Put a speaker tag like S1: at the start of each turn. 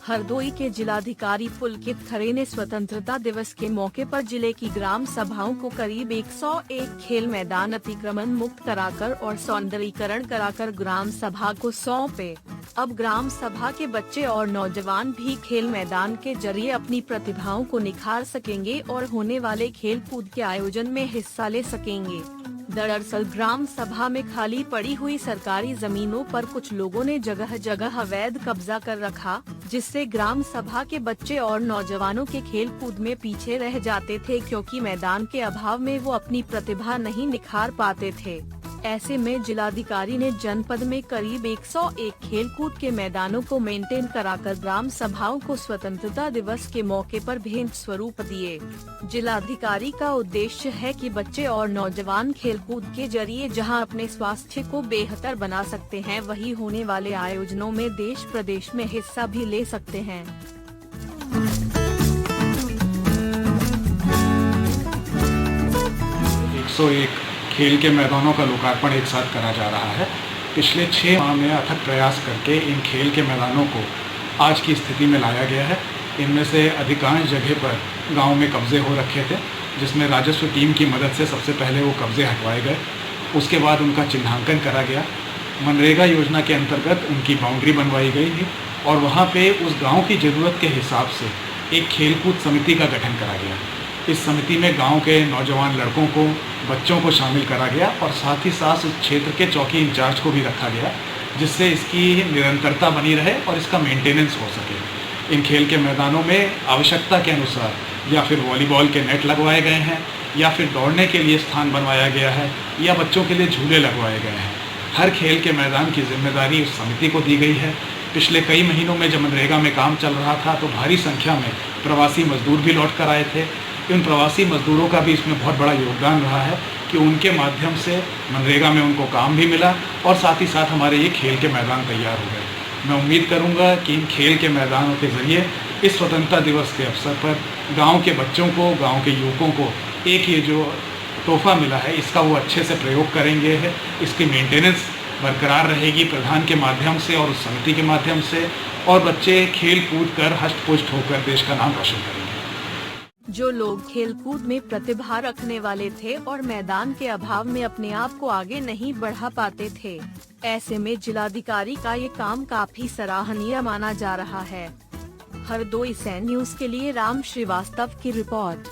S1: हरदोई के जिलाधिकारी पुलकित खरे ने स्वतंत्रता दिवस के मौके पर जिले की ग्राम सभाओं को करीब 101 खेल मैदान अतिक्रमण मुक्त कराकर और सौंदर्यीकरण कराकर ग्राम सभा को सौंपे। अब ग्राम सभा के बच्चे और नौजवान भी खेल मैदान के जरिए अपनी प्रतिभाओं को निखार सकेंगे और होने वाले खेल कूद के आयोजन में हिस्सा ले सकेंगे। दरअसल ग्राम सभा में खाली पड़ी हुई सरकारी जमीनों पर कुछ लोगों ने जगह जगह अवैध कब्जा कर रखा, जिससे ग्राम सभा के बच्चे और नौजवानों के खेल कूद में पीछे रह जाते थे, क्योंकि मैदान के अभाव में वो अपनी प्रतिभा नहीं निखार पाते थे। ऐसे में जिलाधिकारी ने जनपद में करीब 101 खेल कूद के मैदानों को मेंटेन कराकर ग्राम सभाओं को स्वतंत्रता दिवस के मौके पर भेंट स्वरूप दिए। जिलाधिकारी का उद्देश्य है कि बच्चे और नौजवान खेलकूद के जरिए जहां अपने स्वास्थ्य को बेहतर बना सकते हैं, वहीं होने वाले आयोजनों में देश प्रदेश में हिस्सा भी ले सकते हैं।
S2: 101 खेल के मैदानों का लोकार्पण एक साथ करा जा रहा है। पिछले 6 माह में अथक प्रयास करके इन खेल के मैदानों को आज की स्थिति में लाया गया है। इनमें से अधिकांश जगह पर गांव में कब्जे हो रखे थे, जिसमें राजस्व टीम की मदद से सबसे पहले वो कब्जे हटवाए गए। उसके बाद उनका चिन्हांकन करा गया। मनरेगा योजना के अंतर्गत उनकी बाउंड्री बनवाई गई थी और वहाँ पे उस गाँव की ज़रूरत के हिसाब से एक खेलकूद समिति का गठन करा गया। इस समिति में गांव के नौजवान लड़कों को, बच्चों को शामिल करा गया और साथ ही साथ उस क्षेत्र के चौकी इंचार्ज को भी रखा गया, जिससे इसकी निरंतरता बनी रहे और इसका मेंटेनेंस हो सके। इन खेल के मैदानों में आवश्यकता के अनुसार या फिर वॉलीबॉल के नेट लगवाए गए हैं, या फिर दौड़ने के लिए स्थान बनवाया गया है, या बच्चों के लिए झूले लगवाए गए हैं। हर खेल के मैदान की जिम्मेदारी उस समिति को दी गई है। पिछले कई महीनों में जब मनरेगा में काम चल रहा था तो भारी संख्या में प्रवासी मजदूर भी लौट कर आए थे। इन प्रवासी मजदूरों का भी इसमें बहुत बड़ा योगदान रहा है कि उनके माध्यम से मनरेगा में उनको काम भी मिला और साथ ही साथ हमारे ये खेल के मैदान तैयार हो गए। मैं उम्मीद करूंगा कि इन खेल के मैदानों के ज़रिए इस स्वतंत्रता दिवस के अवसर पर गांव के बच्चों को, गांव के युवकों को एक ये जो तोहफा मिला है, इसका वो अच्छे से प्रयोग करेंगे। इसकी मेंटेनेंस बरकरार रहेगी प्रधान के माध्यम से और उस समिति के माध्यम से, और बच्चे खेल कूद कर हष्ट पुष्ट होकर देश का नाम रोशन करेंगे।
S1: जो लोग खेलकूद में प्रतिभा रखने वाले थे और मैदान के अभाव में अपने आप को आगे नहीं बढ़ा पाते थे, ऐसे में जिलाधिकारी का ये काम काफी सराहनीय माना जा रहा है। हरदोई से न्यूज़ के लिए राम श्रीवास्तव की रिपोर्ट।